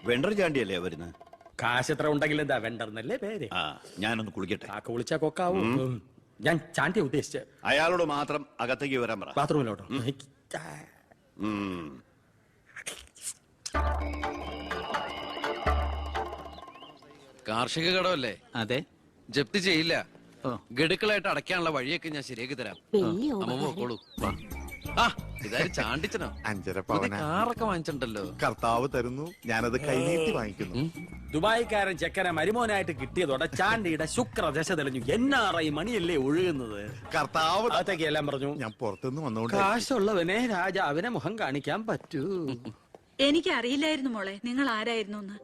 Vendor ചാണ്ടിയല്ലേ വരുന്നത്? കാശ് എത്ര ഉണ്ടെങ്കിൽ എന്താ വെണ്ടർന്നല്ലേ പേര്. ഞാനൊന്ന് കുളിക്കട്ടെ. കാക്ക വിളിച്ചാ കൊക്കാവും. ഞാൻ ചാണ്ടിയെ ഉദ്ദേശിച്ച. അയാളോട് മാത്രം അകത്തേക്ക് വരാൻ പറ. ബാത്റൂമിലോട്ടോ. കാർഷിക കടമല്ലേ? അതെ. ജപ്തി ചെയ്യില്ല. ഗഡുക്കളായിട്ട് അടയ്ക്കാനുള്ള വഴിയൊക്കെ ഞാൻ ശരിയാക്കി തരാം. അമ്മ പോക്കോളൂ. ഇതാര് ചാണ്ടിച്ചനോ? 5.5 പവന കാറൊക്കെ വാങ്ങിച്ചിട്ടുണ്ടല്ലോ. കർത്താവ് തരുന്നു, ഞാനത് കൈനീട്ടി വാങ്ങിക്കുന്നു. ദുബായിക്കാരൻ ചെക്കനെ മരുമോനായിട്ട് കിട്ടിയതോടെ ചാണ്ടിയുടെ ശുക്രദശ തെളിഞ്ഞു. NRI മണിയല്ലേ ഒഴുകുന്നത്. കർത്താവ് അകത്തേക്ക് എല്ലാം പറഞ്ഞു. ഞാൻ പുറത്തുനിന്ന് വന്നോണ്ട് കാശുള്ളവനെ രാജാവിനെ മുഖം കാണിക്കാൻ പറ്റൂ. എനിക്കറിയില്ലായിരുന്നു മോളെ നിങ്ങൾ ആരായിരുന്നു എന്ന്.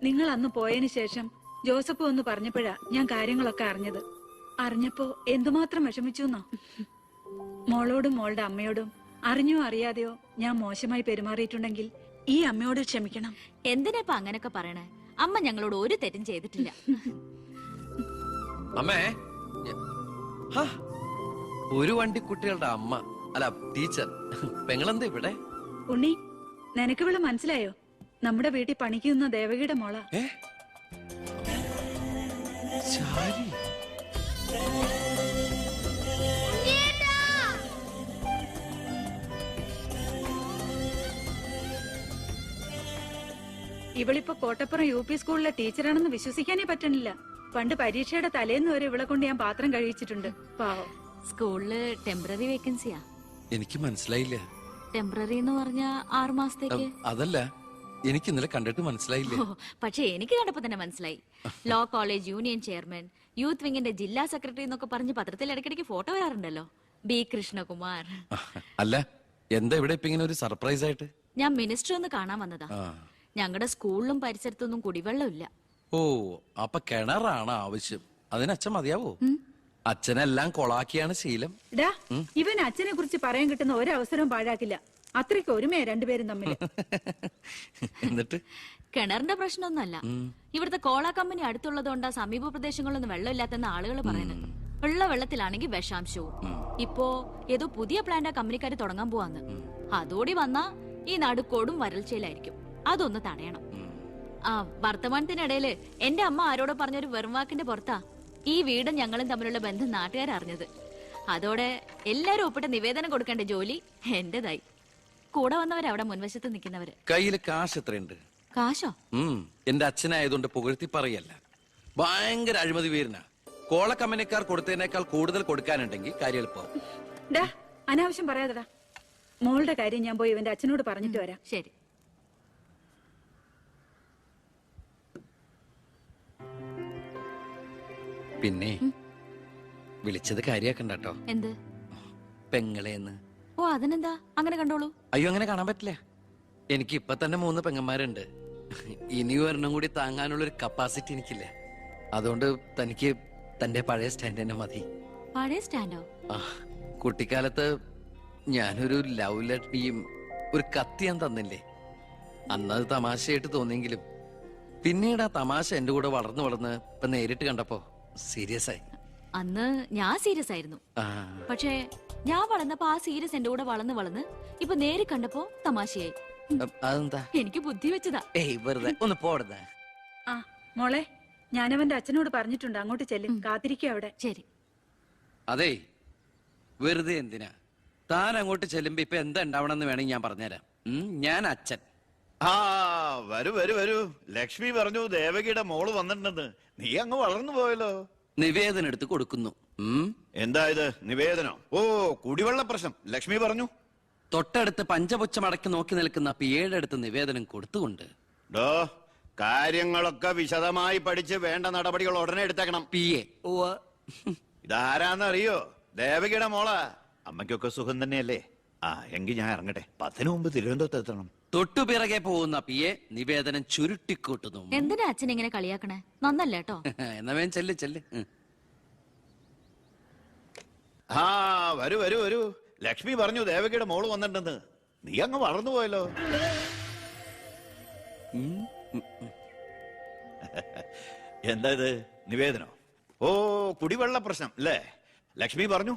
നിങ്ങൾ അന്ന് പോയതിനു ശേഷം ജോസഫ് ഒന്ന് പറഞ്ഞപ്പോഴാ ഞാൻ കാര്യങ്ങളൊക്കെ അറിഞ്ഞത്. അറിഞ്ഞപ്പോ എന്തുമാത്രം വിഷമിച്ചു എന്നോ. മോളോടും മോളുടെ അമ്മയോടും അറിഞ്ഞോ അറിയാതെയോ ഞാൻ മോശമായി പെരുമാറിയിട്ടുണ്ടെങ്കിൽ ഈ അമ്മയോട് ക്ഷമിക്കണം. എന്തിനാ അങ്ങനൊക്കെ പറയണേ? അമ്മ ഞങ്ങളോട് ഒരു തെറ്റും ചെയ്തിട്ടില്ല. അമ്മേ, ഒരു വണ്ടിക്കുട്ടികളുടെ അമ്മ അല്ല ടീച്ചർ. പെങ്ങളെന്താ ഇവിടെ? ഉണ്ണി, നിനക്കിവിടെ മനസ്സിലായോ? നമ്മുടെ വീട്ടിൽ പണിക്കുന്ന ദേവകിയുടെ മോള. ഇവളിപ്പോ കോട്ടപ്പുറം UP സ്കൂളിലെ ടീച്ചറാണെന്ന് വിശ്വസിക്കാനേ പറ്റണില്ല. പണ്ട് പരീക്ഷയുടെ തലേന്ന് വരെ ഇവളെ കൊണ്ട് ഞാൻ പാത്രം കഴിച്ചിട്ടുണ്ട്. പാവം. സ്കൂളില് ടെമ്പററി വേക്കൻസിയാ. എനിക്ക് മനസ്സിലായില്ല. ടെമ്പററി എന്ന് പറഞ്ഞ 6 മാസത്തേക്ക്. അതല്ല, എനിക്ക് ഇന്നലെ കണ്ടിട്ട് മനസ്സിലായില്ല. പക്ഷെ എനിക്ക് കണ്ടപ്പോ തന്നെ മനസ്സിലായി. Law college union chairman, youth വിങ്ങിന്റെ ജില്ലാ സെക്രട്ടറി എന്നൊക്കെ പറഞ്ഞ് പത്രത്തിൽ ഇടയ്ക്കിടയ്ക്ക് ഫോട്ടോ വരാറുണ്ടല്ലോ. B. കൃഷ്ണകുമാർ. അല്ല, എന്താ ഇവിടെ ഇപ്പൊ ഇങ്ങനെ ഒരു സർപ്രൈസ് ആയിട്ട്? ഞാൻ മിനിസ്റ്റർ ഒന്ന് കാണാൻ വന്നതാ. ഞങ്ങളുടെ സ്കൂളിലും പരിസരത്തൊന്നും കുടിവെള്ളമില്ല. ഓ, അപ്പൊ കിണറാണ് ആവശ്യം. അതിന് അച്ഛൻ മതിയാവോ? അച്ഛനെല്ലാം കൊളാക്കിയാണ് ശീലം. ഇവൻ അച്ഛനെ കുറിച്ച് പറയാൻ കിട്ടുന്ന ഒരവസരവും പാഴാക്കില്ല. അത്രയ്ക്ക് ഒരുമയാ രണ്ടുപേരും തമ്മിൽ. എന്നിട്ട് കിണറിന്റെ പ്രശ്നമൊന്നുമല്ല. ഇവിടുത്തെ കോള കമ്പനി അടുത്തുള്ളതുകൊണ്ടാ സമീപ പ്രദേശങ്ങളിലൊന്നും വെള്ളമില്ലാത്തെന്ന് ആളുകൾ പറയുന്നത്. ഉള്ള വെള്ളത്തിലാണെങ്കിൽ വിഷാംശവും. ഇപ്പോ ഏതോ പുതിയ പ്ലാന്റ് കമ്പനിക്കാര് തുടങ്ങാൻ പോവാന്ന്. അതോടി വന്നാ ഈ നാട് കൊടും വരൾച്ചയിലായിരിക്കും. അതൊന്ന് തടയണം. വർത്തമാനത്തിനിടയില് എന്റെ അമ്മ ആരോടോ പറഞ്ഞൊരു വെറും വാക്കിന്റെ പുറത്താ ഈ വീടും ഞങ്ങളും തമ്മിലുള്ള ബന്ധം നാട്ടുകാരറിഞ്ഞത്. അതോടെ എല്ലാരും ഒപ്പിട്ട് നിവേദനം കൊടുക്കേണ്ട ജോലി എന്റേതായി. കൂടെ വന്നവരവിടെ മുൻവശത്ത് നിൽക്കുന്നവര്. കയ്യില് കാശ് എത്രയുണ്ട്? കാശോ? എന്റെ അച്ഛനായതുകൊണ്ട് പുകഴ്ത്തി പറയല്ല. ഭയങ്കര അഴിമതി വീരനാ. കോള കമ്പനിക്കാർ കൊടുത്തതിനേക്കാൾ കൂടുതൽ കൊടുക്കാനുണ്ടെങ്കിൽ കാര്യം എളുപ്പം. അനാവശ്യം പറയാതെടാ. മോളുടെ കാര്യം ഞാൻ പോയി ഇവന്റെ അച്ഛനോട് പറഞ്ഞിട്ട് വരാം. ശരി. പിന്നെ വിളിച്ചത് കാര്യാക്കണ്ടോ? എന്ത്? പെങ്ങളേന്ന്. ഓ, അതിനെന്താ? അങ്ങനെ കണ്ടോളൂ. അയ്യോ, അങ്ങനെ കാണാൻ പറ്റില്ല. എനിക്ക് ഇപ്പൊ തന്നെ 3 പെങ്ങന്മാരുണ്ട്. ഇനി ഒരെണ്ണം കൂടി താങ്ങാനുള്ളൊരു കപ്പാസിറ്റി എനിക്കില്ല. അതുകൊണ്ട് തനിക്ക് തന്റെ പഴയ സ്റ്റാൻഡ് തന്നെ മതി. പഴയ സ്റ്റാൻഡോ? കുട്ടിക്കാലത്ത് ഞാനൊരു ലവ് ലെറ്ററിയും ഒരു കത്തി ഞാൻ തന്നില്ലേ? അന്നത് തമാശയായിട്ട് തോന്നിയെങ്കിലും പിന്നീട് ആ തമാശ എന്റെ കൂടെ വളർന്ന് വളർന്ന് ഇപ്പൊ നേരിട്ട് കണ്ടപ്പോ സീരിയസ് ആയി. അന്ന് ഞാൻ സീരിയസ് ആയിരുന്നു. പക്ഷേ ഞാൻ വളർന്നപ്പോ ആ സീരിയസ് എന്റെ കൂടെ വളർന്ന് വളർന്ന് ഇപ്പൊ നേരി കണ്ടപ്പോ തമാശയായി. അതെന്താ? എനിക്ക് ബുദ്ധി വെച്ചതാ. വെറുതെ ഒന്ന് പോടുന്ന. മോളെ, ഞാനവന്റെ അച്ഛനോട് പറഞ്ഞിട്ടുണ്ട്. അങ്ങോട്ട് ചെല്ലും. കാത്തിരിക്കുക അവിടെ. ശരി. അതെ, വെറുതെ എന്തിനാ? താൻ അങ്ങോട്ട് ചെല്ലുമ്പോ ഇപ്പൊ എന്താ ഉണ്ടാവണമെന്ന് വേണമെങ്കിൽ ഞാൻ പറഞ്ഞുതരാം. ഞാൻ അച്ഛൻ. വരൂ വരൂ വരൂ. ലക്ഷ്മി പറഞ്ഞു ദേവകിയുടെ മോള് വന്നിട്ടുണ്ടെന്ന്. നീ അങ്ങ് വളർന്നു പോയല്ലോ. നിവേദനം എടുത്ത് കൊടുക്കുന്നു. എന്താ ഇത് നിവേദനം? ഓ, കുടിവെള്ള പ്രശ്നം ലക്ഷ്മി പറഞ്ഞു. തൊട്ടടുത്ത് പഞ്ചപുച്ഛം അടക്കി നോക്കി നിൽക്കുന്ന പിയേടെ അടുത്ത് നിവേദനം കൊടുത്തുകൊണ്ട് കാര്യങ്ങളൊക്കെ വിശദമായി പഠിച്ച് വേണ്ട നടപടികൾ ഉടനെ എടുത്തേക്കണം. പിയെ. ഇതാരാന്നറിയോ? ദേവകിയുടെ മോളാ. അമ്മയ്ക്കൊക്കെ സുഖം തന്നെയല്ലേ? എങ്കിൽ ഞാൻ ഇറങ്ങട്ടെ. 10 മുമ്പ് തിരുവനന്തപുരത്ത് എത്തണം. തൊട്ടുപിറകെ പോകുന്ന പിയെ നിവേദനം ചുരുട്ടിക്കൂട്ടുന്നു. എന്തിനാ അച്ഛൻ ഇങ്ങനെ കളിയാക്കണേ? നന്നല്ല കേട്ടോ. എന്നാ വേഗം ചെല്ല് ചെല്ല്. വരൂ വരൂ വരൂ. ലക്ഷ്മി പറഞ്ഞു ദേവകിയുടെ മോള് വന്നിട്ടുണ്ടെന്ന്. നീ അങ്ങ് വളർന്നു പോയല്ലോ. എന്താ ഇത്? നിവേദനോ? ഓ, കുടിവെള്ള പ്രശ്നം അല്ലേ? ലക്ഷ്മി പറഞ്ഞു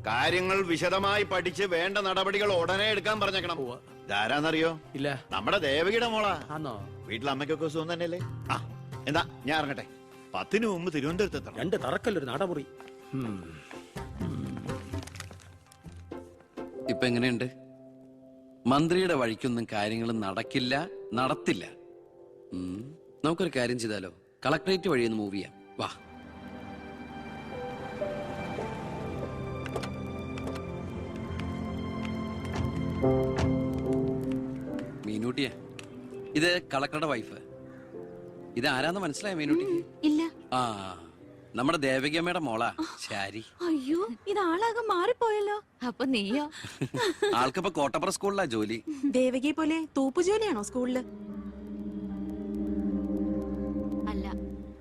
കാര്യങ്ങൾ വിശദമായി പഠിച്ച് വേണ്ട നടപടികൾ ഉടനെ എടുക്കാൻ പറഞ്ഞേക്കണം. ഇതാരാന്നറിയോ? ഇല്ല. നമ്മുടെ ദേവകിയുടെ മോളാ. ആന്നോ? വീട്ടിലെ അമ്മയ്ക്കൊക്കെ സുഖം തന്നെയല്ലേ? ആ എന്താ ഞാൻ ഇറങ്ങട്ടെ. 10 മുമ്പ് തിരുവനന്തപുരത്ത് എത്തണം. 2 തറക്കല്ലൊരു നാടമുറി. ഇപ്പൊ എങ്ങനെയുണ്ട്? മന്ത്രിയുടെ വഴിക്കൊന്നും കാര്യങ്ങൾ നടക്കില്ല, നടത്തില്ല. നമുക്കൊരു കാര്യം ചെയ്താലോ? കളക്ടറേറ്റ് വഴി ഒന്ന് മൂവ് ചെയ്യാം. വാ. മീനൂട്ടിയെ, ഇത് കളക്ടറുടെ വൈഫ്. ഇത് ആരാന്ന് മനസ്സിലായ മീനൂട്ടിക്ക്? ഇല്ല. ആ, നമ്മുടെ ദേവകിയമ്മയുടെ മോളാ ശാരി. അയ്യോ, ഇത് ആളാകെ മാറിപ്പോയല്ലോ. അപ്പൊ നീയോ? ആൾക്കിപ്പോ കോട്ടപ്പുറ സ്കൂളിലാ ജോലി. ദേവകിയെ പോലെ തൂപ്പുജോലിയാണോ സ്കൂളില്? അല്ല,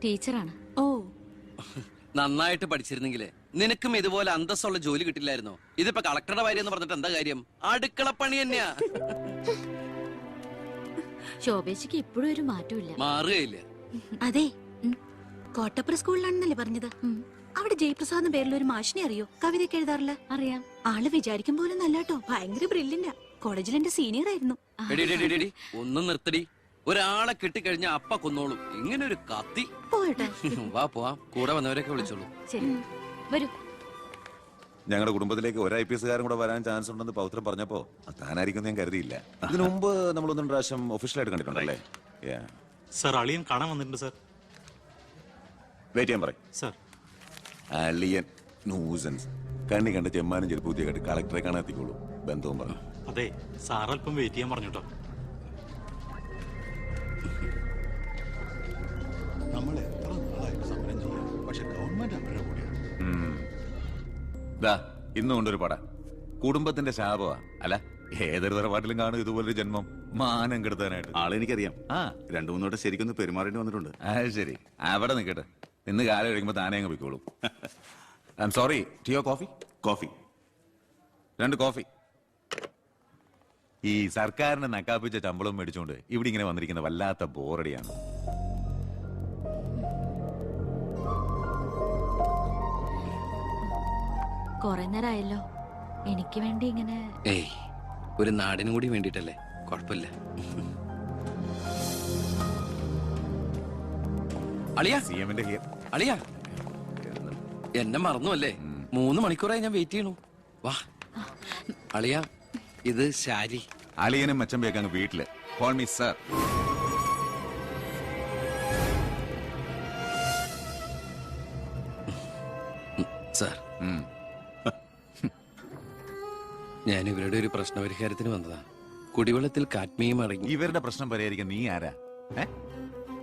ടീച്ചറാണ്. ഓ, നന്നായിട്ട് പഠിച്ചിരുന്നെങ്കില് നിനക്കും ഇതുപോലെ അന്തസ്സുള്ള ജോലി കിട്ടില്ലായിരുന്നോ? ഇതിപ്പോ കളക്ടറുടെ ഭാര്യ എന്ന് പറഞ്ഞിട്ട് എന്താ കാര്യം? അടുക്കളപ്പണി തന്നെയാ. ശോഭേച്ചിക്ക് ഇപ്പോഴും ഒരു മാറ്റമില്ല. മാറുകയില്ല. അതെ. കോട്ടപ്പുറ സ്കൂളിലാണെന്നല്ലേ പറഞ്ഞത്? അവിടെ ജയപ്രസാദ് പേരിൽ ഒരു മാഷിനെ അറിയോ? കവിതയൊക്കെ എഴുതാറില്ല. അറിയാം. ആള് വിചാരിക്കും പോലെ നല്ലാട്ടോ, ഭയങ്കര ബ്രില്യന്റാ. കോളേജിൽ എന്റെ സീനിയർ ആയിരുന്നു. എടി, എടി, എടി, എടി, ഒന്നും നിർത്തടി. ഒരാളെ കിട്ടിക്കഴിഞ്ഞ അപ്പ കൊന്നോളും. ഇങ്ങനെ ഒരു കത്തി. പോയട്ടെ. വാ പോവാം. കൂടെ വന്നവരൊക്കെ വിളിച്ചോളൂ. ശരി, വരൂ. ഞങ്ങളുടെ കുടുംബത്തിലേക്ക് ഒരു IPS കാരൻ കൂടെ വരാൻ ചാൻസ് ഉണ്ടെന്ന് പൗത്രം പറഞ്ഞപ്പോ താനായിരിക്കും ഞാൻ കരുതിയില്ല. ഇതിനു മുമ്പ് നമ്മൾ 1-2 പ്രാവശ്യം ഒഫീഷ്യലായിട്ട് കണ്ടിട്ടുണ്ടല്ലേ? സർ, അളിയൻ കാണാൻ വന്നിട്ടുണ്ട് സർ. വെയിറ്റ് ചെയ്യാൻ പറയും സർ. അളിയൻ ന്യൂസൻസ്. കണ്ണി കണ്ട ചെമ്മാനും ചെരുപ്പ് പുതിയ കെട്ടി കളക്ടറെ കാണാൻ എത്തിക്കോളൂ. ബന്ധവും പറഞ്ഞു. അതെ, സാർ അല്പം വെയിറ്റ് ചെയ്യാൻ പറഞ്ഞോട്ടോ. നമ്മൾ എത്ര നാളായിട്ട് സമരം ചെയ്യാം, പക്ഷെ ഗവൺമെന്റ് അവരുടെ കൂടെയാണ്. ഇന്നും കൊണ്ടൊരു പട കുടുംബത്തിന്റെ ശാപമാ. അല്ല, ഏതൊരു തറവാട്ടിലും കാണും ഇതുപോലൊരു ജന്മം. മാനം കെടുത്താനായിട്ട്. ആളെനിക്കറിയാം. 2-3 വട്ടം ശരിക്കൊന്ന് പെരുമാറേണ്ടി വന്നിട്ടുണ്ട്. ശരി, അവിടെ നിൽക്കട്ടെ. ഇന്ന് കാലം കഴിയുമ്പോ താനേ അങ്ങ് പോയിക്കോളും. I'm sorry. ടീയോ കോഫി? Coffee 2 coffee. ഈ സർക്കാരിനെ നക്കാപ്പിച്ച ശമ്പളം മേടിച്ചുകൊണ്ട് ഇവിടെ ഇങ്ങനെ വന്നിരിക്കുന്ന വല്ലാത്ത ബോറടിയാണ്. കൊറേ നേരമായല്ലോ. എനിക്ക് വേണ്ടി ഇങ്ങനെ. ഏയ്, ഒരു നാടിനും കൂടി വേണ്ടിട്ടല്ലേ. കുഴപ്പമില്ല. അളിയാ, CM-ന്റെ ഹിയർ. അളിയാ, എന്നെ മറന്നു അല്ലേ? 3 മണിക്കൂറായി ഞാൻ വെയിറ്റ് ചെയ്യണു. വാ അളിയാ, ഇത് ശാരി. അളിയനും മച്ചമ്പയൊക്കെ അങ്ങ് വീട്ടില്. Call me sir. സാർ, ഞാൻ ഇവരുടെ ഒരു പ്രശ്നപരിഹാരത്തിന് വന്നതാ. കുടിവെള്ളത്തിൽ കാഡ്മിയം അടങ്ങി. ഇവരുടെ പ്രശ്നം പരിഹരിക്കാൻ നീ ആരാ?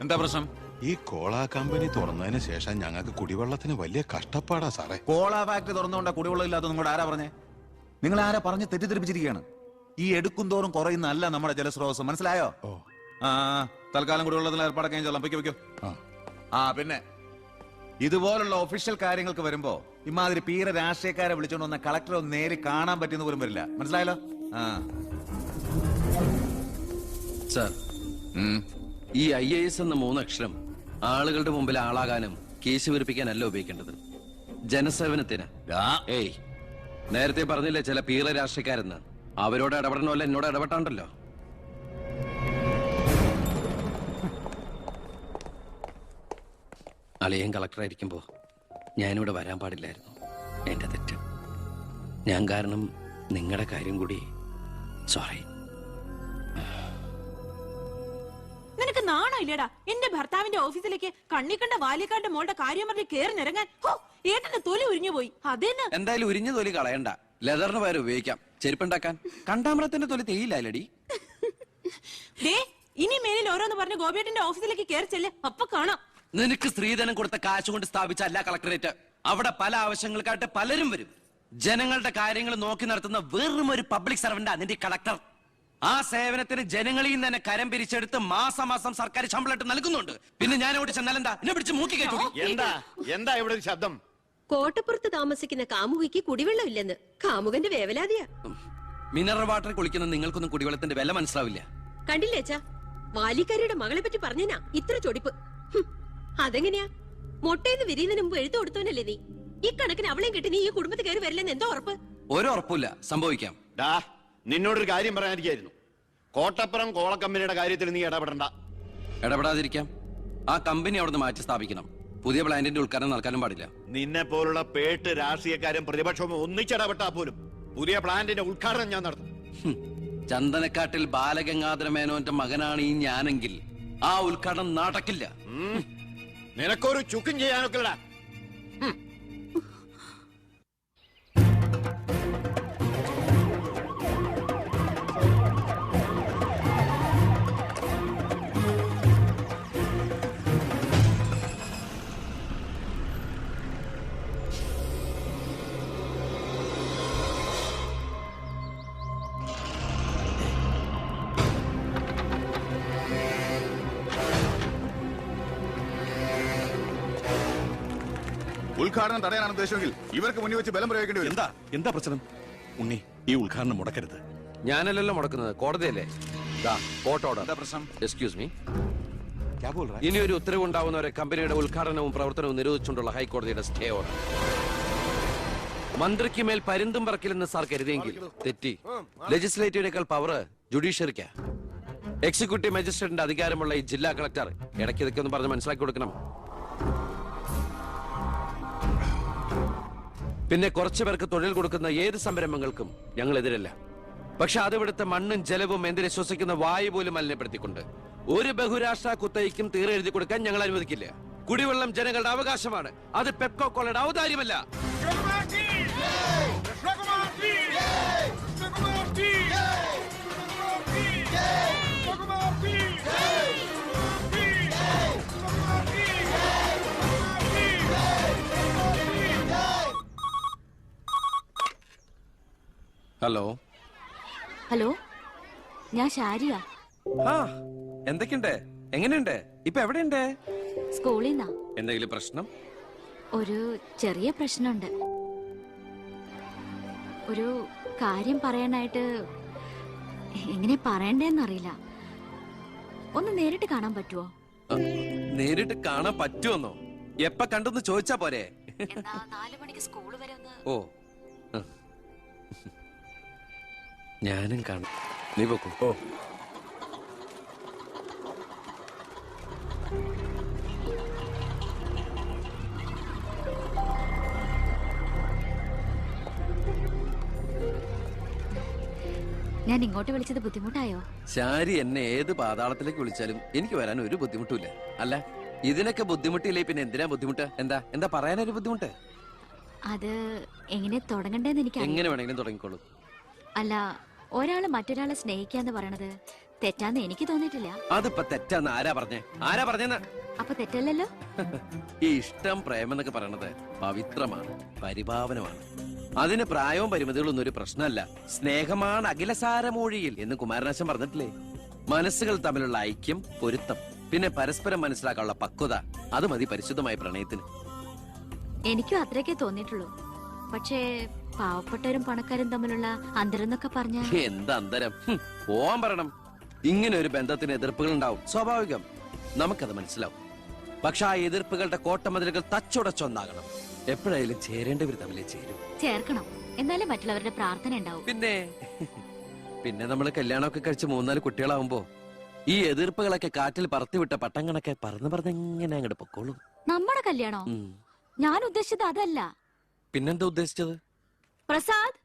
എന്താ പ്രശ്നം? ഈ കോള കമ്പനി തുറന്നതിന് ശേഷം ഞങ്ങൾക്ക് കുടിവെള്ളത്തിന് വലിയ കഷ്ടപ്പാടാ സാറേ. കോള ഫാക്ടറി തുറന്നുകൊണ്ടാ കുടിവെള്ളം ഇല്ലാത്ത നിങ്ങളോട് ആരാ പറഞ്ഞേ? നിങ്ങൾ ആരാ പറഞ്ഞ് തെറ്റിദ്ധരിപ്പിച്ചിരിക്കുകയാണ്? ഈ എടുക്കും തോറും കുറയുന്നല്ല നമ്മുടെ ജലസ്രോതസ്. മനസ്സിലായോ? തൽക്കാലം കുടിവെള്ളത്തിൽ ഏർപ്പാടൊക്കെ ചെല്ലാം. വെക്കോ. പിന്നെ ഇതുപോലുള്ള ഒഫീഷ്യൽ കാര്യങ്ങൾക്ക് വരുമ്പോ ഇമാതിരി പീര രാഷ്ട്രീയക്കാരെ വിളിച്ചോണ്ട് വന്ന കളക്ടറെ ഒന്ന് നേരി കാണാൻ പറ്റിയെന്ന് പോലും വരില്ല. മനസ്സിലായല്ലോ? സാർ, ഈ IAS എന്ന 3 അക്ഷരം ആളുകളുടെ മുമ്പിൽ ആളാകാനും കേസ് വിരിപ്പിക്കാനല്ല ഉപയോഗിക്കേണ്ടത്. ജനസേവനത്തിന്. ഏയ്, നേരത്തെ പറഞ്ഞില്ലേ ചില പീറ രാഷ്ട്രീയക്കാരെന്ന്? അവരോട് ഇടപെടണമല്ല എന്നോട് ഇടപെട്ടാണ്ടല്ലോ. അളിയൻ കളക്ടറായിരിക്കുമ്പോ ഞാനിവിടെ വരാൻ പാടില്ലായിരുന്നു. എന്റെ തെറ്റ്. ഞാൻ കാരണം നിങ്ങളുടെ കാര്യം കൂടി. സോറി. നിനക്ക് നാണോ ഇല്ലടാ? എന്റെ ഭർത്താവിന്റെ ഓഫീസിലേക്ക് കണ്ണിക്കണ്ട വാലിക്കാരുടെ മോളുടെ കാര്യം പറഞ്ഞ് കേറി നിറങ്ങാൻ. ഏട്ടന്റെ തൊലി ഉരിഞ്ഞു പോയി. അതേന്ന്. എന്തായാലും ഉരിഞ്ഞ തൊലി കളയണ്ട. ലെതറിന് പകരം ഉപയോഗിക്കാം. ചെരുപ്പുണ്ടാക്കാൻ. കണ്ടാമൃത്തിന്റെ തൊലി തേയില്ലടി. ഇനി മേലിൽ ഓരോന്ന് പറഞ്ഞ് ഗോപിയേട്ടന്റെ ഓഫീസിലേക്ക് കയറി ചെല്ല്. അപ്പൊ കാണാം. നിനക്ക് സ്ത്രീധനം കൊടുത്ത കാശ് കൊണ്ട് സ്ഥാപിച്ച അല്ല കളക്ടറേറ്റ്. അവിടെ പല ആവശ്യങ്ങൾക്കായിട്ട് പലരും വരും. ജനങ്ങളുടെ കാര്യങ്ങൾ നോക്കി നടത്തുന്ന വെറും ഒരു പബ്ലിക് സർവന്റാ നിന്റെ കളക്ടർ. ആ സേവനത്തിന് ജനങ്ങളിൽ നിന്ന് തന്നെ കരം പിരിച്ചെടുത്ത് മാസം സർക്കാർ ശമ്പളമായിട്ട് നൽകുന്നുണ്ട്. പിന്നെ ഞാൻ അവിടെ ചെന്നാലെന്താ? എന്നെ പിടിച്ച് മൂക്കി കേട്ടു. എന്താ ഇവിടെ ഒരു ശബ്ദം? കോട്ടപ്പുറത്ത് താമസിക്കുന്ന കാമുകിക്ക് കുടിവെള്ളം ഇല്ലെന്ന് കാമുകന്റെ വേവലാതിയാ. മിനറൽ വാട്ടർ കുളിക്കുന്ന നിങ്ങൾക്കൊന്നും കുടിവെള്ളത്തിന്റെ വില മനസ്സിലാവില്ല. കണ്ടില്ലേ അച്ഛാ, വാലിക്കാരിയുടെ മകളെ പറ്റി പറഞ്ഞാ ഇത്ര ചൊടിപ്പ്. അതെങ്ങനെയാ? മൊട്ടേന്ന് വിരിയുന്നതിന് മുമ്പ് എഴുത്തു കൊടുത്തോനല്ലേ നീ? ഈ കണക്കിന് അവളെയും കെട്ടി നീ ഈ കുടുംബത്തിൽ കയറി വരില്ലെന്ന് എന്തോ ഉറപ്പ്? ഒരു ഉറപ്പില്ല. സംഭവിക്കാം. നിന്നോടൊരു കാര്യം പറയാനിരിക്കായിരുന്നു. കോട്ടപ്പുറം കോള കമ്പനിയുടെ കാര്യത്തിൽ നീ ഇടപെടണ്ട. ഇടപെടാതിരിക്കാം. ആ കമ്പനി അവിടുന്ന് മാറ്റി സ്ഥാപിക്കണം. പുതിയ പ്ലാന്റിന്റെ ഉദ്ഘാടനം നടക്കാനും പാടില്ല. നിന്നെ പോലുള്ള പേട്ട് രാഷ്ട്രീയക്കാരും പ്രതിപക്ഷവും ഒന്നിച്ചിടപെട്ടാ പോലും പുതിയ പ്ലാന്റിന്റെ ഉദ്ഘാടനം ഞാൻ നടത്തും. ചന്ദനക്കാട്ടിൽ ബാലഗംഗാധര മേനോന്റെ മകനാണ് ഈ ഞാനെങ്കിൽ ആ ഉദ്ഘാടനം നടക്കില്ല. നിനക്കൊരു ചുക്കും ചെയ്യാനൊക്കെടാ. ഉദ്ഘാടനം തടയാനാണ് ഉദ്ദേശമെങ്കിൽ ഇവർക്ക് മുന്നിൽ വെച്ച് ബലം പ്രയോഗിക്കേണ്ടി വരും. എന്താ പ്രശ്നം? ഉണ്ണി, ഈ ഉദ്ഘാടനം മുടക്കരുത്. ഞാനല്ലല്ലോ മുടക്കുന്നത്, കോടതിയല്ലേ. എന്താ പ്രശ്നം? Excuse me. ഇനി ഒരു ഉത്തരവുണ്ടാവുന്നവരെ കമ്പനിയുടെ ഉദ്ഘാടനവും പ്രവർത്തനവും നിരോധിച്ചുകൊണ്ടുള്ള ഹൈക്കോടതിയുടെ സ്റ്റേ ഓർഡർ. മന്ത്രിക്ക് മേൽ പരുന്തും പറക്കില്ലെന്ന് സാർ കരുതിയെങ്കിൽ തെറ്റി. ലെജിസ്ലേറ്റീവിനേക്കാൾ പവർ ജുഡീഷ്യറിക്കാ. എക്സിക്യൂട്ടീവ് മജിസ്ട്രേറ്റിന്റെ അധികാരമുള്ള ഈ ജില്ലാ കളക്ടർ ഇടയ്ക്ക് ഇതൊക്കെ ഒന്ന് പറഞ്ഞ് മനസ്സിലാക്കി കൊടുക്കണം. പിന്നെ കുറച്ചു പേർക്ക് തൊഴിൽ കൊടുക്കുന്ന ഏത് സംരംഭങ്ങൾക്കും ഞങ്ങൾ എതിരല്ല. പക്ഷെ അതിവിടുത്തെ മണ്ണും ജലവും എന്തിനെ ശ്വസിക്കുന്ന വായു പോലും മലിനപ്പെടുത്തിക്കൊണ്ട് ഒരു ബഹുരാഷ്ട്ര കുത്തയ്ക്കും തീരെ എഴുതി കൊടുക്കാൻ ഞങ്ങൾ അനുവദിക്കില്ല. കുടിവെള്ളം ജനങ്ങളുടെ അവകാശമാണ്, അത് പെപ്കോ കോളയുടെ ഔദാര്യമല്ല. ഹലോ ഹലോ, ഞാൻ ഷാരിയ. എന്തൊക്കെയുണ്ട്? എങ്ങനെയുണ്ട്? ഇപ്പൊ എവിടെയുണ്ട്? സ്കൂളിൽ നിന്നാ. എന്തെങ്കിലും പ്രശ്നം? ഒരു ചെറിയ പ്രശ്നമുണ്ട്. ഒരു കാര്യം പറയാനായിട്ട് എങ്ങനെ പറയണ്ടേന്നറിയില്ല. ഒന്ന് നേരിട്ട് കാണാൻ പറ്റുമോ? നേരിട്ട് കാണാൻ പറ്റുമെന്നോ? എപ്പ കണ്ടെന്ന് ചോദിച്ചാ പോരെ? 4 മണിക്ക് സ്കൂൾ വരെ ഒന്ന്. ഓ, ഞാനും കാണും. നീ പോക്കൂ. ഓ, ഞാൻ ഇങ്ങോട്ട് വിളിച്ചത് ബുദ്ധിമുട്ടായോ? ശാരി എന്നെ ഏത് പാതാളത്തിലേക്ക് വിളിച്ചാലും എനിക്ക് വരാൻ ഒരു ബുദ്ധിമുട്ടില്ല. അല്ല, ഇതിനൊക്കെ ബുദ്ധിമുട്ടില്ലേ പിന്നെ എന്തിനാ ബുദ്ധിമുട്ട്? എന്താ പറയാനൊരു ബുദ്ധിമുട്ട്? അത് എങ്ങനെ തുടങ്ങണ്ടേന്ന് എനിക്ക് എങ്ങനെ വേണമെങ്കിലും തുടങ്ങിക്കോളൂ. അല്ല, ഒരാള് മറ്റൊരാളെ സ്നേഹിക്കാന്ന് പറയണത് തെറ്റാന്ന് എനിക്ക് തോന്നിയിട്ടില്ല. അതിപ്പോ തെറ്റാന്ന് ആരാ പറഞ്ഞെന്ന്? അപ്പൊ തെറ്റല്ലല്ലോ. ഈ ഇഷ്ടം പ്രേമം എന്നൊക്കെ പറയണത് പവിത്രമാണ്, പരിഭാവനമാണ്. അതിന് പ്രായവും പരിമിതികളൊന്നും ഒരു പ്രശ്നമല്ല. സ്നേഹമാണ് അഖിലസാരമൂഴിയിൽ എന്ന് കുമാരനാശൻ പറഞ്ഞിട്ടില്ലേ? മനസ്സുകൾ തമ്മിലുള്ള ഐക്യം, പൊരുത്തം, പിന്നെ പരസ്പരം മനസ്സിലാക്കാനുള്ള പക്വത, അത് മതി പരിശുദ്ധമായ പ്രണയത്തിന്. എനിക്കും അത്രയൊക്കെ തോന്നിയിട്ടുള്ളൂ. പക്ഷേ പാവപ്പെട്ടവരും പണക്കാരും തമ്മിലുള്ള അന്തരം എന്നൊക്കെ പറഞ്ഞ എന്താ അന്തരം? പോവാൻ പറയണം. ഇങ്ങനെ ഒരു ബന്ധത്തിന് എതിർപ്പുകൾ ഉണ്ടാവും, സ്വാഭാവികം. നമുക്കത് മനസ്സിലാവും. പക്ഷെ ആ എതിർപ്പുകളുടെ കോട്ടമതിലുകൾ തച്ചുടച്ചൊന്നാകണം. എപ്പോഴായാലും ചേരേണ്ടവർ തമ്മിലേ ചേരും. ചേർക്കണം, എന്നാലേ മറ്റുള്ളവരുടെ പ്രാർത്ഥന ഉണ്ടാവും. പിന്നെ നമ്മൾ കല്യാണമൊക്കെ കഴിച്ച് 3-4 കുട്ടികളാവുമ്പോ ഈ എതിർപ്പുകളൊക്കെ കാറ്റിൽ പറത്തിവിട്ട പട്ടം കണക്കെ പറന്ന് അങ്ങോട്ട് പൊക്കോളും. നമ്മുടെ കല്യാണോ? ഞാൻ ഉദ്ദേശിച്ചത് അതല്ല. പിന്നെന്താ ഉദ്ദേശിച്ചത്? പ്രസാദ്,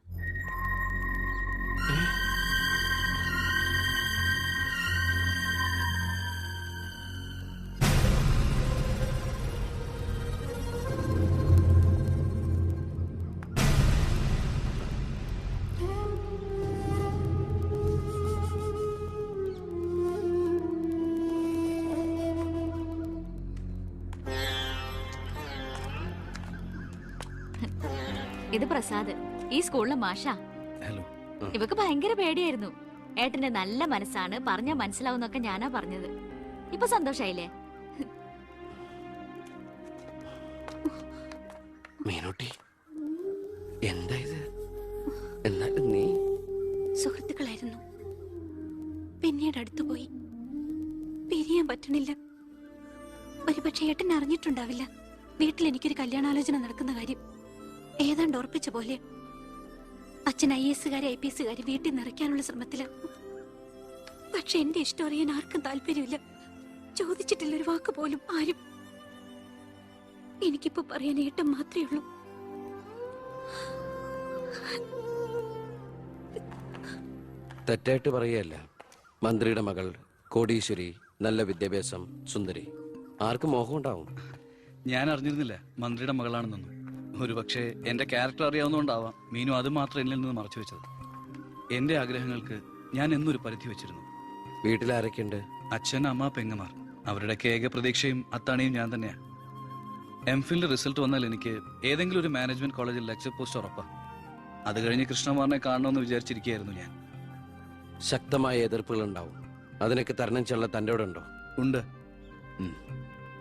ഇത് പ്രസാദ്, ഈ സ്കൂളിലെ മാഷാ. ഹലോ. ഇവക്ക് ഭയങ്കര പേടിയായിരുന്നു. ഏട്ടന്റെ നല്ല മനസ്സാണ്, പറഞ്ഞാ മനസ്സിലാവുന്നൊക്കെ ഞാനാ പറഞ്ഞത്. ഇപ്പൊ സന്തോഷായില്ലേ? മീനൂട്ടി, എന്താ ഇത്? എന്നാലും നീ സുഹൃത്തുക്കളായിരുന്നു, പിന്നീട് അടുത്തുപോയി. പിരിയാൻ പറ്റണില്ല. ഒരുപക്ഷെ ഏട്ടൻ അറിഞ്ഞിട്ടുണ്ടാവില്ല വീട്ടിൽ എനിക്കൊരു കല്യാണാലോചന നടക്കുന്ന കാര്യം. ഏതാണ്ട് ഉറപ്പിച്ച പോലെ അച്ഛൻ IAS-കാരെ IPS-കാരെ വീട്ടിൽ നിറയ്ക്കാനുള്ള ശ്രമത്തില്. പക്ഷെ എന്റെ ഇഷ്ടം അറിയാൻ ആർക്കും താല്പര്യമില്ല. ചോദിച്ചിട്ടില്ല ഒരു വാക്ക് പോലും ആരും. എനിക്കിപ്പോ പറയാൻ ഏട്ടൻ മാത്രമേ ഉള്ളൂ. തെറ്റായിട്ട് പറയല്ല. മന്ത്രിയുടെ മകൾ, കോടീശ്വരി, നല്ല വിദ്യാഭ്യാസം, സുന്ദരി, ആർക്കും മോഹം ഉണ്ടാവും. ഞാൻ അറിഞ്ഞിരുന്നില്ല മന്ത്രിയുടെ മകളാണെന്നൊന്നും. ഒരു പക്ഷേ എന്റെ ക്യാരക്ടർ അറിയാവുന്നതുകൊണ്ടാവാം മീനു അത് മാത്രം എന്നിൽ നിന്ന് മറച്ചു വെച്ചത്. എന്റെ ആഗ്രഹങ്ങൾക്ക് ഞാൻ എന്നൊരു പരിധി വെച്ചിരുന്നു. വീട്ടിലാരൊക്കെയുണ്ട്? അച്ഛൻ, അമ്മ, പെങ്ങമാർ. അവരുടെ ഏക പ്രതീക്ഷയും അത്താണിയും ഞാൻ തന്നെയാ. എംഫിലിന്റെ റിസൾട്ട് വന്നാൽ എനിക്ക് ഏതെങ്കിലും ഒരു മാനേജ്മെന്റ് കോളേജിൽ ലെക്ചർ പോസ്റ്റ് ഉറപ്പാ. അത് കഴിഞ്ഞ് കൃഷ്ണകുമാറിനെ കാണണമെന്ന് വിചാരിച്ചിരിക്കുകയായിരുന്നു ഞാൻ. ശക്തമായ എതിർപ്പുകൾ ഉണ്ടാവും. അതിനൊക്കെ തരണം ചെയ്യാനുള്ള തന്റെ ഇവിടെ ഉണ്ടോ? ഉണ്ട്.